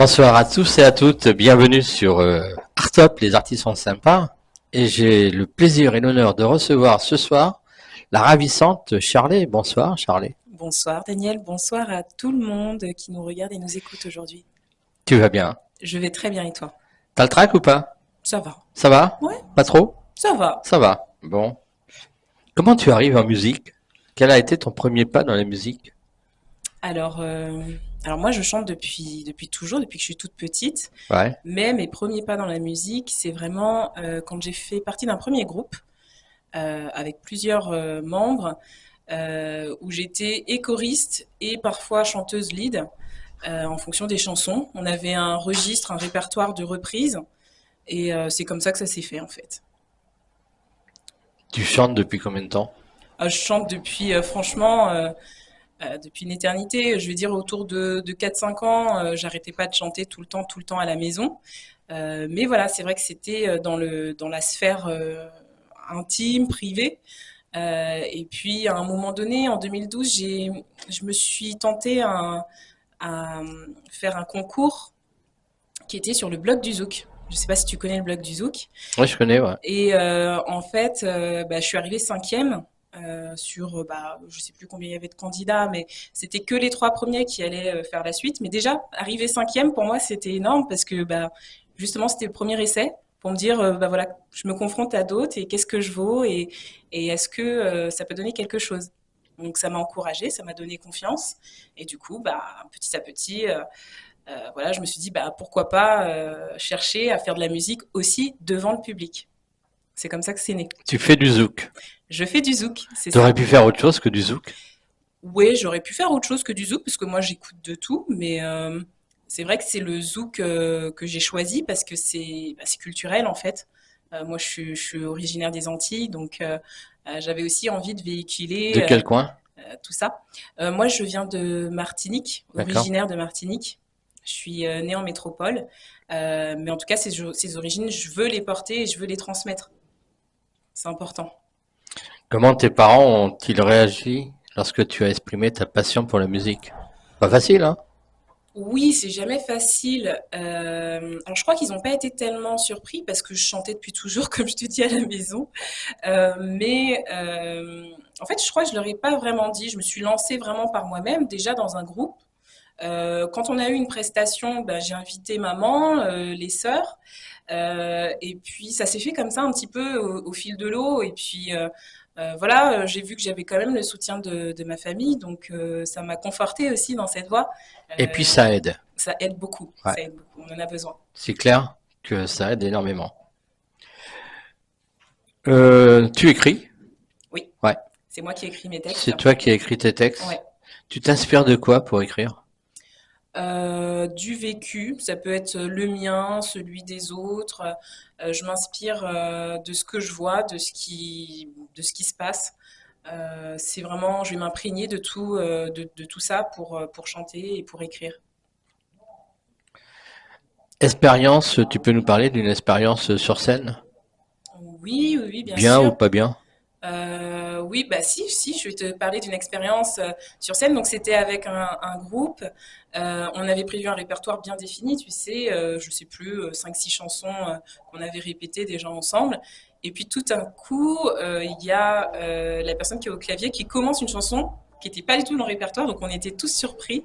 Bonsoir à tous et à toutes, bienvenue sur Artop, les artistes sont sympas. Et j'ai le plaisir et l'honneur de recevoir ce soir la ravissante Charlet. Bonsoir Charlet. Bonsoir Daniel, bonsoir à tout le monde qui nous regarde et nous écoute aujourd'hui. Tu vas bien? Je vais très bien et toi? T'as le trac ou pas? Ça va. Ça va? Ouais, Pas trop? ça va. Ça va. Bon. Comment tu arrives en musique? Quel a été ton premier pas dans la musique? Alors, euh, alors moi je chante depuis toujours, depuis que je suis toute petite, Ouais. mais mes premiers pas dans la musique, c'est vraiment quand j'ai fait partie d'un premier groupe avec plusieurs membres où j'étais et choriste et parfois chanteuse lead en fonction des chansons. On avait un registre, un répertoire de reprises et c'est comme ça que ça s'est fait en fait. Tu chantes depuis combien de temps? Je chante depuis, franchement, depuis une éternité. Je vais dire autour de 4-5 ans. J'arrêtais pas de chanter tout le temps à la maison. Mais voilà, c'est vrai que c'était dans la sphère intime, privée. Et puis, à un moment donné, en 2012, je me suis tentée à faire un concours qui était sur le blog du Zouk. Je ne sais pas si tu connais le blog du Zouk. Oui, je connais, ouais. Et en fait, je suis arrivée cinquième sur, je sais plus combien il y avait de candidats, mais c'était que les trois premiers qui allaient faire la suite. Mais déjà, arriver cinquième, pour moi, c'était énorme parce que justement, c'était le premier essai pour me dire, voilà, je me confronte à d'autres et qu'est-ce que je vaux et est-ce que ça peut donner quelque chose. Donc ça m'a encouragée, ça m'a donné confiance et du coup, petit à petit, voilà, je me suis dit, pourquoi pas chercher à faire de la musique aussi devant le public. C'est comme ça que c'est né. Tu fais du zouk. Je fais du zouk, c'est T'aurais ça. pu faire autre chose que du zouk? Oui, j'aurais pu faire autre chose que du zouk, parce que moi j'écoute de tout, mais c'est vrai que c'est le zouk que j'ai choisi parce que c'est culturel en fait. Moi je suis originaire des Antilles, donc j'avais aussi envie de De véhiculer quel coin? tout ça. Moi je viens de Martinique, D'accord. originaire de Martinique. Je suis née en métropole, mais en tout cas ces origines, je veux les porter et je veux les transmettre. C'est important. Comment tes parents ont-ils réagi lorsque tu as exprimé ta passion pour la musique? Pas facile, hein? Oui, c'est jamais facile. Alors je crois qu'ils n'ont pas été tellement surpris parce que je chantais depuis toujours, comme je te dis, à la maison. En fait, je crois que je leur ai pas vraiment dit. Je me suis lancée vraiment par moi-même, déjà dans un groupe. Quand on a eu une prestation, j'ai invité maman, les sœurs, et puis ça s'est fait comme ça un petit peu au fil de l'eau. Et puis voilà, j'ai vu que j'avais quand même le soutien de ma famille, donc ça m'a confortée aussi dans cette voie. Et puis Euh, ça aide. Ça aide beaucoup, Ouais. ça aide beaucoup. On en a besoin. C'est clair que ça aide énormément. Tu écris? Oui, Ouais. c'est moi qui écris mes textes. C'est toi qui as écrit tes textes. Ouais. Tu t'inspires de quoi pour écrire? Du vécu, ça peut être le mien, celui des autres. Je m'inspire de ce que je vois, de ce qui se passe. C'est vraiment, je vais m'imprégner de tout, de tout ça pour chanter et pour écrire. Expérience, tu peux nous parler d'une expérience sur scène? Oui, oui, oui, bien Bien ou sûr. pas bien? Oui, si, je vais te parler d'une expérience sur scène. Donc, c'était avec un groupe. On avait prévu un répertoire bien défini, tu sais, je sais plus, 5-6 chansons qu'on avait répétées déjà ensemble. Et puis, tout d'un coup, il y a la personne qui est au clavier qui commence une chanson qui n'était pas du tout dans le répertoire, donc on était tous surpris,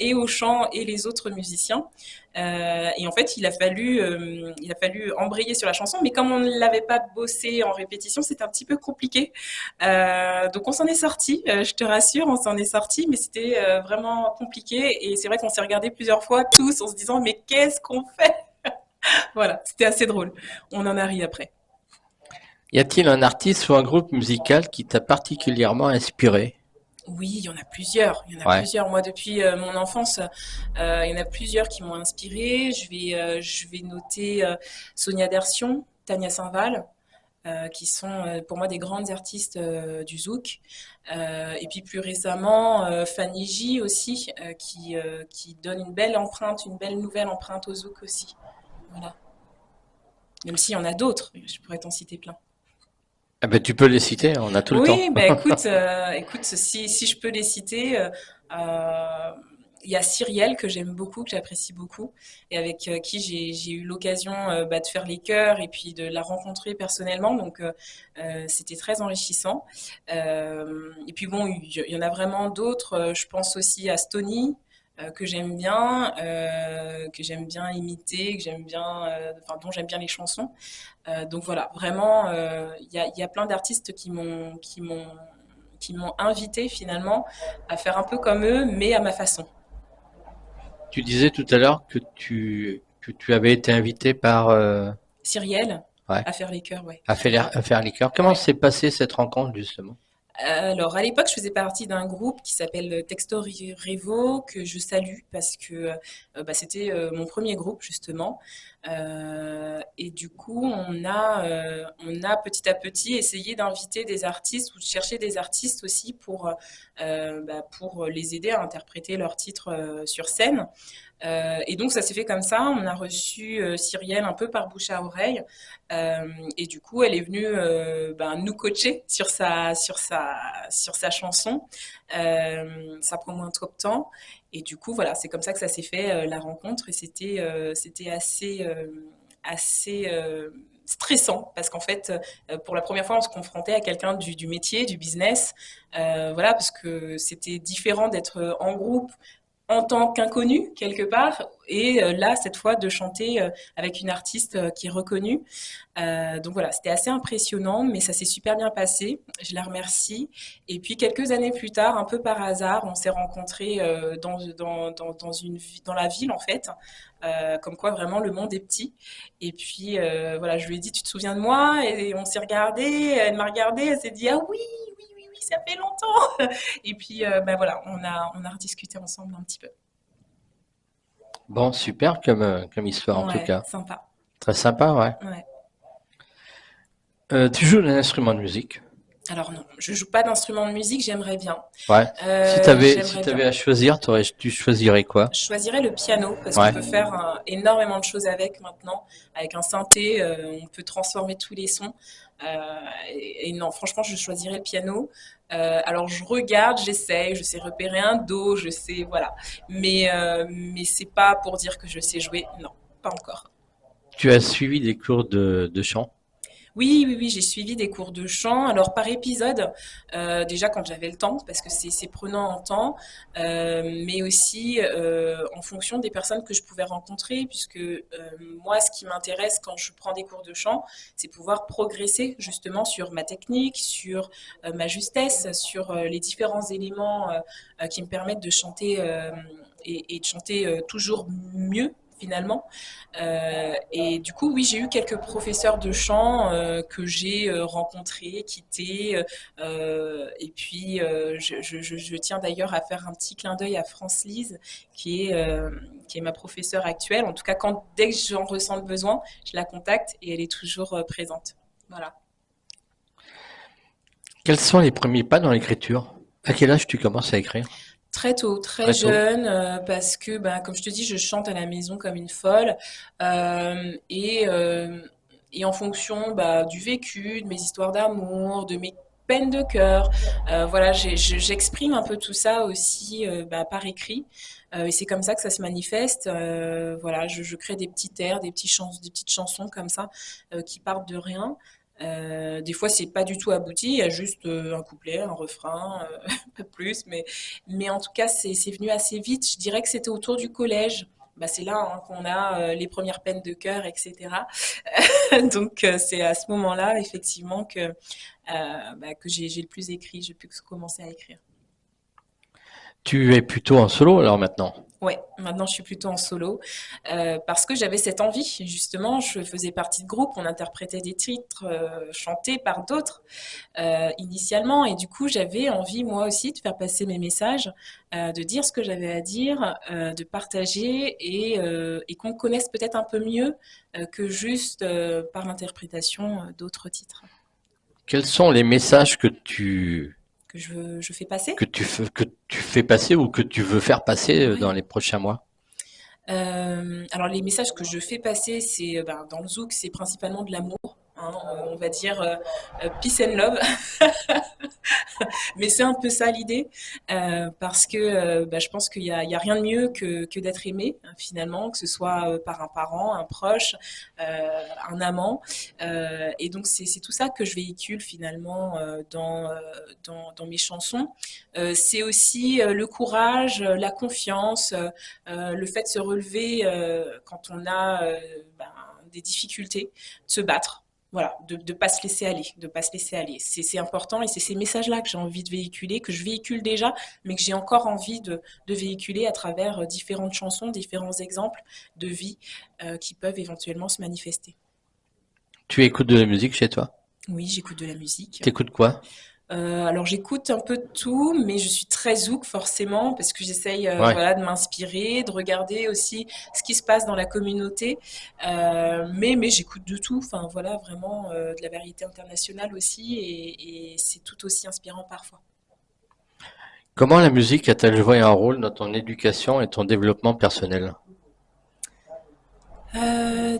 et au chant et les autres musiciens. Et en fait, il a fallu embrayer sur la chanson, mais comme on ne l'avait pas bossé en répétition, c'était un petit peu compliqué. Donc on s'en est sorti, je te rassure, on s'en est sorti, mais c'était vraiment compliqué. Et c'est vrai qu'on s'est regardé plusieurs fois tous en se disant mais qu'est-ce qu'on fait? Voilà, c'était assez drôle. On en a ri après. Y a-t-il un artiste ou un groupe musical qui t'a particulièrement inspiré? Oui, il y en a plusieurs. Il y en a Ouais. plusieurs. Moi, depuis mon enfance, il y en a plusieurs qui m'ont inspirée. Je vais noter Sonia Dersion, Tania Saint-Val, qui sont pour moi des grandes artistes du zouk. Et puis plus récemment, Fanny J aussi, qui donne une belle empreinte, une belle nouvelle empreinte au zouk aussi. Voilà. Même s'il y en a d'autres, je pourrais t'en citer plein. Ah ben, tu peux les citer, on a tout le temps. Oui, écoute, si je peux les citer, euh, il y a Cyrielle que j'aime beaucoup, que j'apprécie beaucoup, et avec qui j'ai eu l'occasion de faire les chœurs et puis de la rencontrer personnellement. Donc, c'était très enrichissant. Et puis bon, il y en a vraiment d'autres. Je pense aussi à Stony, que j'aime bien imiter, que j'aime bien, enfin, dont j'aime bien les chansons. Donc voilà, vraiment, il y a plein d'artistes qui m'ont invité finalement à faire un peu comme eux, mais à ma façon. Tu disais tout à l'heure que tu avais été invité par Cyrielle, ouais, à faire les chœurs, ouais. à faire les chœurs. Comment Ouais. s'est passée cette rencontre justement? Alors, à l'époque, je faisais partie d'un groupe qui s'appelle Texto Revo, que je salue parce que c'était mon premier groupe, justement. Et du coup, on a petit à petit essayé d'inviter des artistes ou de chercher des artistes aussi pour les aider à interpréter leurs titres sur scène. Et donc ça s'est fait comme ça. On a reçu Cyrielle un peu par bouche à oreille. Et du coup, elle est venue nous coacher sur sa chanson. Ça prend moins trop de temps. Et du coup, voilà, c'est comme ça que ça s'est fait la rencontre. Et c'était assez stressant parce qu'en fait, pour la première fois, on se confrontait à quelqu'un du métier, du business. Voilà, parce que c'était différent d'être en groupe en tant qu'inconnu quelque part et là cette fois de chanter avec une artiste qui est reconnue. Donc voilà, c'était assez impressionnant, mais ça s'est super bien passé. Je la remercie. Et puis quelques années plus tard, un peu par hasard, on s'est rencontrés dans la ville en fait. Comme quoi vraiment le monde est petit. Et puis voilà, je lui ai dit, tu te souviens de moi? Et on s'est regardé, elle m'a regardé, elle s'est dit, ah oui, oui, oui, oui, ça fait longtemps. Et puis voilà, on a rediscuté ensemble un petit peu. Bon, super comme histoire en tout Ouais, cas. sympa. Très sympa, ouais. Ouais. Tu joues d'un instrument de musique? Alors non, je joue pas d'instrument de musique, j'aimerais bien. Ouais. Si J'aimerais bien. t'avais à choisir, tu choisirais quoi? Je choisirais le piano parce qu'on Ouais. peut faire énormément de choses avec maintenant. Avec un synthé, on peut transformer tous les sons. Et non, franchement, je choisirais le piano. Alors je regarde, j'essaye, je sais repérer un do, je sais, voilà. Mais c'est pas pour dire que je sais jouer, non, pas encore. Tu as suivi des cours de chant? Oui, oui, oui, j'ai suivi des cours de chant. Alors par épisode, déjà quand j'avais le temps, parce que c'est prenant en temps, mais aussi en fonction des personnes que je pouvais rencontrer, puisque moi, ce qui m'intéresse quand je prends des cours de chant, c'est pouvoir progresser justement sur ma technique, sur ma justesse, sur les différents éléments qui me permettent de chanter et de chanter toujours mieux finalement. Et du coup, oui, j'ai eu quelques professeurs de chant que j'ai rencontrés, quittés. Et puis, je tiens d'ailleurs à faire un petit clin d'œil à France Lise, qui est ma professeure actuelle. En tout cas, dès que j'en ressens le besoin, je la contacte et elle est toujours présente. Voilà. Quels sont les premiers pas dans l'écriture? À quel âge tu commences à écrire? Très tôt, très Très tôt. jeune, parce que, ben, comme je te dis, je chante à la maison comme une folle. Euh, et, euh, et en fonction du vécu, de mes histoires d'amour, de mes peines de cœur, voilà, j'exprime un peu tout ça aussi par écrit. Et c'est comme ça que ça se manifeste. Voilà, je crée des petits airs, des petites chansons comme ça qui partent de rien. Des fois, c'est pas du tout abouti, il y a juste un couplet, un refrain, pas plus, mais en tout cas, c'est venu assez vite. Je dirais que c'était autour du collège. Bah, c'est là hein, qu'on a les premières peines de cœur, etc. Donc, c'est à ce moment-là, effectivement, que j'ai le plus écrit, j'ai pu commencer à écrire. Tu es plutôt en solo alors maintenant? Ouais, maintenant je suis plutôt en solo parce que j'avais cette envie. Justement, je faisais partie de groupes, on interprétait des titres chantés par d'autres initialement, et du coup j'avais envie moi aussi de faire passer mes messages, de dire ce que j'avais à dire, de partager et qu'on me connaisse peut-être un peu mieux que juste par l'interprétation d'autres titres Quels sont les messages que je fais passer. que tu fais passer ou que tu veux faire passer dans Ouais. les prochains mois? Alors les messages que je fais passer, c'est dans le zouk, c'est principalement de l'amour, hein, hein, on va dire peace and love. Mais c'est un peu ça l'idée, parce que bah, je pense qu'il y a rien de mieux que d'être aimé, hein, finalement, que ce soit par un parent, un proche, un amant. Et donc c'est tout ça que je véhicule finalement dans mes chansons. C'est aussi le courage, la confiance, le fait de se relever quand on a ben, des difficultés, de se battre. Voilà, de ne pas se laisser aller, de pas se laisser aller. C'est important et c'est ces messages-là que j'ai envie de véhiculer, que je véhicule déjà, mais que j'ai encore envie de véhiculer à travers différentes chansons, différents exemples de vie qui peuvent éventuellement se manifester. Tu écoutes de la musique chez toi? Oui, j'écoute de la musique. T'écoutes quoi? Alors j'écoute un peu de tout, mais je suis très zouk forcément parce que j'essaye Ouais. voilà de m'inspirer, de regarder aussi ce qui se passe dans la communauté. Mais j'écoute de tout. Enfin voilà vraiment de la variété internationale aussi et c'est tout aussi inspirant parfois. Comment la musique a-t-elle joué un rôle dans ton éducation et ton développement personnel?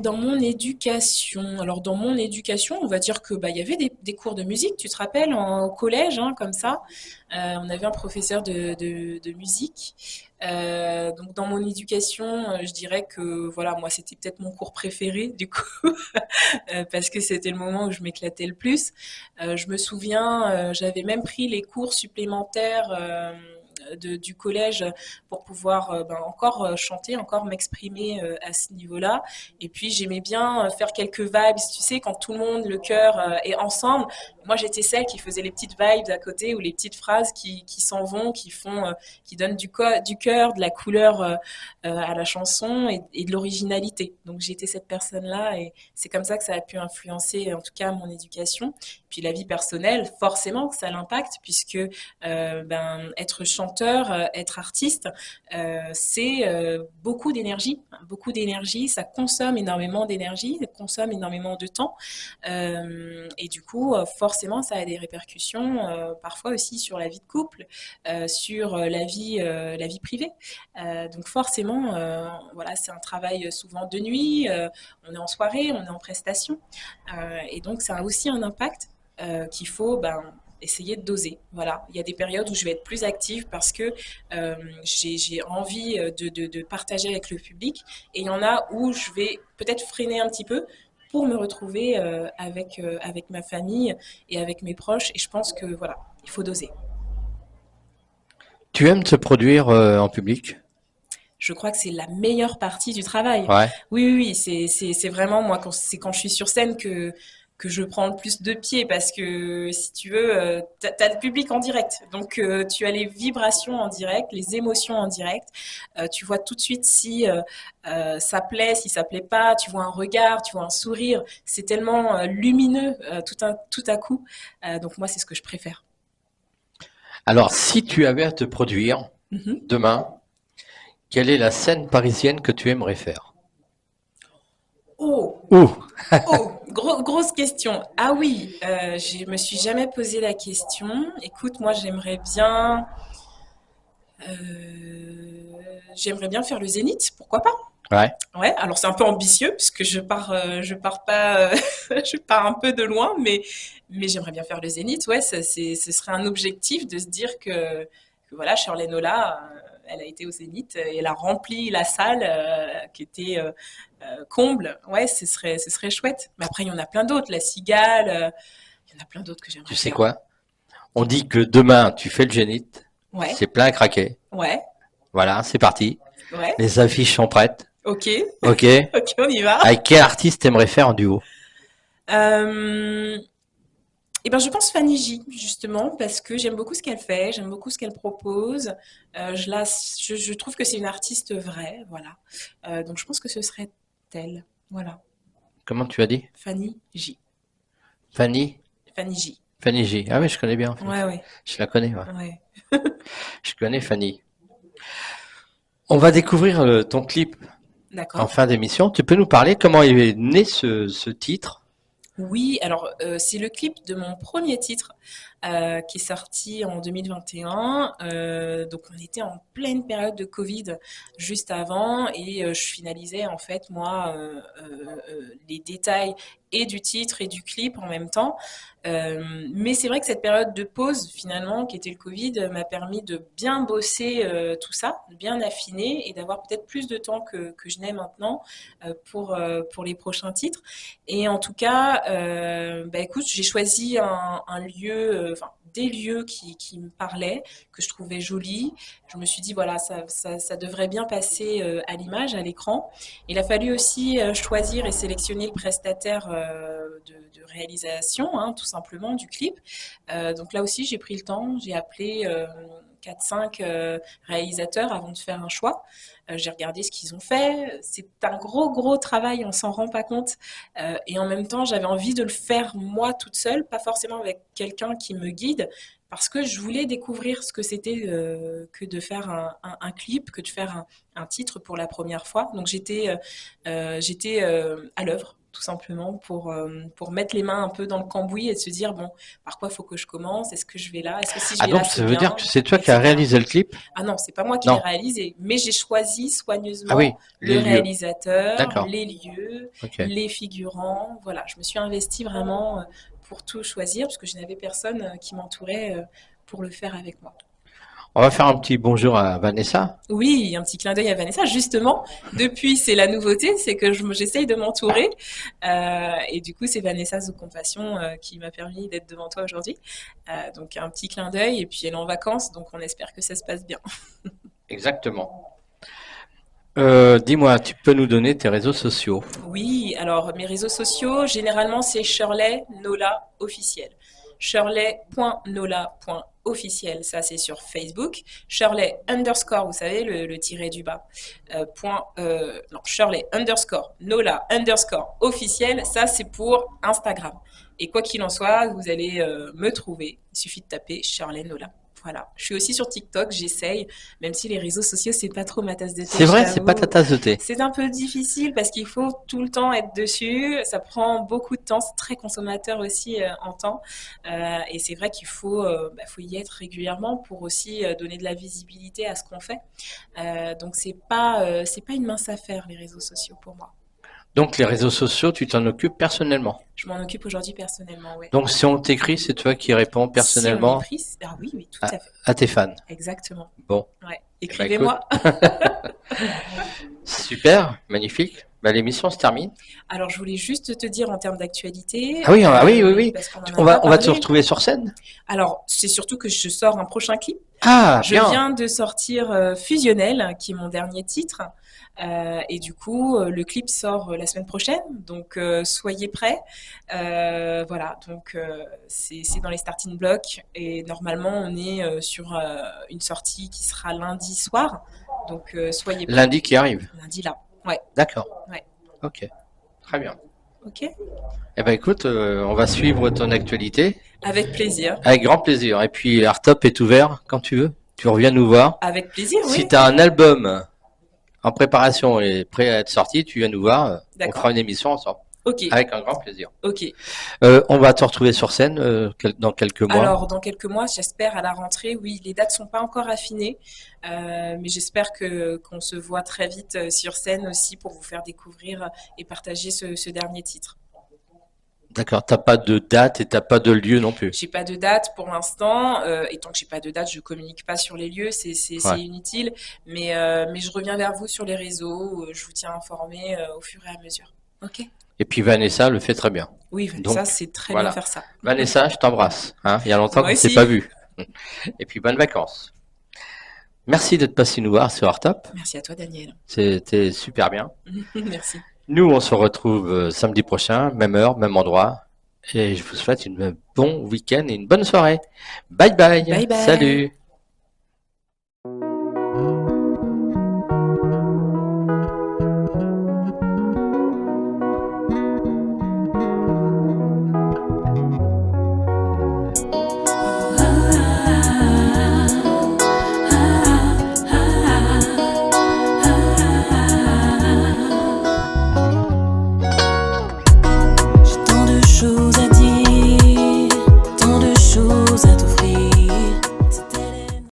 Dans mon éducation, alors dans mon éducation, on va dire que bah il y avait des cours de musique. Tu te rappelles au collège, hein, comme ça, on avait un professeur de musique. Donc dans mon éducation, je dirais que voilà, moi c'était peut-être mon cours préféré du coup, parce que c'était le moment où je m'éclatais le plus. Je me souviens, j'avais même pris les cours supplémentaires. Du collège pour pouvoir ben, encore chanter, encore m'exprimer à ce niveau-là. Et puis j'aimais bien faire quelques vibes, tu sais, quand tout le monde, le cœur est ensemble. Moi j'étais celle qui faisait les petites vibes à côté ou les petites phrases qui s'en vont, qui font, qui donnent du cœur, de la couleur à la chanson et de l'originalité. Donc j'étais cette personne-là et c'est comme ça que ça a pu influencer en tout cas mon éducation. Puis la vie personnelle, forcément que ça l'impacte puisque ben, être chanteur, être artiste, c'est beaucoup d'énergie, ça consomme énormément d'énergie, ça consomme énormément de temps, et du coup, forcément, ça a des répercussions, parfois aussi sur la vie de couple, sur la vie privée. Donc forcément, voilà, c'est un travail souvent de nuit, on est en soirée, on est en prestation, et donc ça a aussi un impact qu'il faut ben, essayer de doser. Voilà, il y a des périodes où je vais être plus active parce que j'ai envie de partager avec le public et il y en a où je vais peut-être freiner un petit peu pour me retrouver avec ma famille et avec mes proches et je pense que voilà, il faut doser. Tu aimes te produire en public? Je crois que c'est la meilleure partie du travail. Ouais. Oui, oui, oui, c'est vraiment moi, c'est quand je suis sur scène que je prends le plus de pied parce que si tu veux, t'as le public en direct. Donc tu as les vibrations en direct, les émotions en direct. Tu vois tout de suite si ça plaît, si ça plaît pas. Tu vois un regard, tu vois un sourire. C'est tellement lumineux tout à coup. Donc moi, c'est ce que je préfère. Alors, si tu avais à te produire Mhm. demain, quelle est la scène parisienne que tu aimerais faire? Oh, Où? oh, grosse question. Ah oui, je me suis jamais posé la question. Écoute, moi j'aimerais bien faire le Zénith, pourquoi pas? Ouais. Ouais, alors c'est un peu ambitieux puisque je pars pas, je pars un peu de loin, mais j'aimerais bien faire le Zénith. Ouais, ce serait un objectif de se dire que voilà, Shirley Nola, elle a été au Zénith et elle a rempli la salle qui était comble. Ouais, ce serait chouette. Mais après, il y en a plein d'autres, la Cigale, il y en a plein d'autres que Tu j'aimerais sais faire. quoi? On dit que demain, tu fais le Zénith. Ouais, C'est plein à craquer. ouais, Voilà, c'est parti. ouais. Les affiches sont prêtes. Ok, Ok. ok, on y va. Avec quel artiste t'aimerais faire en duo? Euh, Eh ben, je pense Fanny J, justement, parce que j'aime beaucoup ce qu'elle fait, j'aime beaucoup ce qu'elle propose. Je trouve que c'est une artiste vraie, voilà. Donc, je pense que ce serait elle, voilà. Comment tu as dit? Fanny J. Fanny? Fanny J. Fanny G. Ah oui, je connais bien en Ouais, fait. ouais, Je la connais, ouais. ouais. Je connais Fanny. On va découvrir ton clip en D'accord. fin d'émission. Tu peux nous parler comment est né ce titre? Oui, alors c'est le clip de mon premier titre qui est sorti en 2021. Donc on était en pleine période de Covid juste avant et je finalisais en fait moi les détails et du titre et du clip en même temps. Mais c'est vrai que cette période de pause, finalement, qui était le Covid, m'a permis de bien bosser tout ça, de bien affiner et d'avoir peut-être plus de temps que je n'ai maintenant pour les prochains titres. Et en tout cas, bah, écoute, j'ai choisi un lieu, enfin, des lieux qui me parlaient, que je trouvais jolis. Je me suis dit, voilà, ça devrait bien passer à l'image, à l'écran. Il a fallu aussi choisir et sélectionner le prestataire de réalisation, hein, tout simplement, du clip. Donc là aussi, j'ai pris le temps, j'ai appelé 4-5 réalisateurs avant de faire un choix. J'ai regardé ce qu'ils ont fait. C'est un gros travail, on s'en rend pas compte. Et en même temps, j'avais envie de le faire moi toute seule, pas forcément avec quelqu'un qui me guide, parce que je voulais découvrir ce que c'était que de faire un clip, que de faire un titre pour la première fois. Donc j'étais à l'œuvre tout simplement pour mettre les mains un peu dans le cambouis et de se dire, bon, par quoi il faut que je commence? Est-ce que je vais là? Est-ce que si je Ah vais là, donc ça c'est veut dire bien? que c'est toi qui as Etc. réalisé le clip? Ah non, c'est pas moi qui l'ai Non. réalisé, mais j'ai choisi Ah oui, soigneusement le les lieux. réalisateur, D'accord. les lieux, Ok. les figurants. Voilà, je me suis investie vraiment pour tout choisir parce que je n'avais personne qui m'entourait pour le faire avec moi. On va faire un petit bonjour à Vanessa. Oui, un petit clin d'œil à Vanessa. Justement, depuis, c'est la nouveauté, c'est que j'essaye de m'entourer. Et du coup, c'est Vanessa sous Compassion qui m'a permis d'être devant toi aujourd'hui. Donc, un petit clin d'œil. Et puis, elle est en vacances, donc on espère que ça se passe bien. Exactement. Dis-moi, tu peux nous donner tes réseaux sociaux? Oui, alors mes réseaux sociaux, généralement, c'est Shirley Nola officiel. Shirley.nola.officiel, ça c'est sur Facebook. Shirley underscore, vous savez, le tiré du bas. Non, Shirley underscore Nola underscore officiel, ça c'est pour Instagram. Et quoi qu'il en soit, vous allez me trouver. Il suffit de taper Shirley Nola. Voilà. Je suis aussi sur TikTok, j'essaye, même si les réseaux sociaux, c'est pas trop ma tasse de thé, C'est je vrai, c'est pas ta t'avoue. tasse de thé. C'est un peu difficile parce qu'il faut tout le temps être dessus. Ça prend beaucoup de temps. C'est très consommateur aussi en temps. Et c'est vrai qu'il faut y être régulièrement pour aussi donner de la visibilité à ce qu'on fait. Donc c'est pas une mince affaire les réseaux sociaux pour moi. Donc les réseaux sociaux, tu t'en occupes personnellement. Je m'en occupe aujourd'hui personnellement, ouais. Donc si on t'écrit, c'est toi qui réponds Si on est personnellement pris, ah oui, oui, tout à, à fait. à tes fans. Exactement. Bon, Ouais. eh ben, écoute, Écrivez-moi. super, magnifique. Bah, l'émission se termine. Alors, je voulais juste te dire en termes d'actualité, Ah oui, oui. parce qu'on n'en a pas On va te parlé. retrouver sur scène. Alors, c'est surtout que je sors un prochain clip. Ah, Je bien. viens de sortir Fusionnel, qui est mon dernier titre. Et du coup, le clip sort la semaine prochaine. Donc, soyez prêts. Voilà, donc c'est dans les starting blocks. Et normalement, on est sur une sortie qui sera lundi soir. Donc, soyez prêts. Lundi qui arrive. Lundi là. Ouais, D'accord. ouais. Ok. Très bien. Ok. Eh ben écoute, on va suivre ton actualité Avec plaisir. avec grand plaisir. Et puis Artop est ouvert quand tu veux. Tu reviens nous voir. Avec plaisir, Si oui. tu as un album en préparation et prêt à être sorti, tu viens nous voir. On D'accord. fera une émission ensemble. Ok. Avec un grand plaisir. Ok. On va te retrouver sur scène dans quelques mois. Alors, dans quelques mois, j'espère à la rentrée, oui, les dates sont pas encore affinées, mais j'espère qu'on se voit très vite sur scène aussi pour vous faire découvrir et partager ce dernier titre. D'accord, t'as pas de date et t'as pas de lieu non plus. J'ai pas de date pour l'instant, et tant que j'ai pas de date, je communique pas sur les lieux, c'est Ouais. inutile, mais je reviens vers vous sur les réseaux, je vous tiens informé au fur et à mesure. Ok? Et puis Vanessa le fait très bien. Oui, Donc, ça, c'est très voilà. bien faire ça. Vanessa, je t'embrasse. Hein, il y a longtemps Moi qu'on ne s'est aussi. pas vu. Et puis bonnes vacances. Merci d'être passé nous voir sur Artop. Merci à toi, Daniel. C'était super bien. Merci. Nous, on se retrouve samedi prochain, même heure, même endroit. Et je vous souhaite un bon week-end et une bonne soirée. Bye bye. Bye bye. Salut.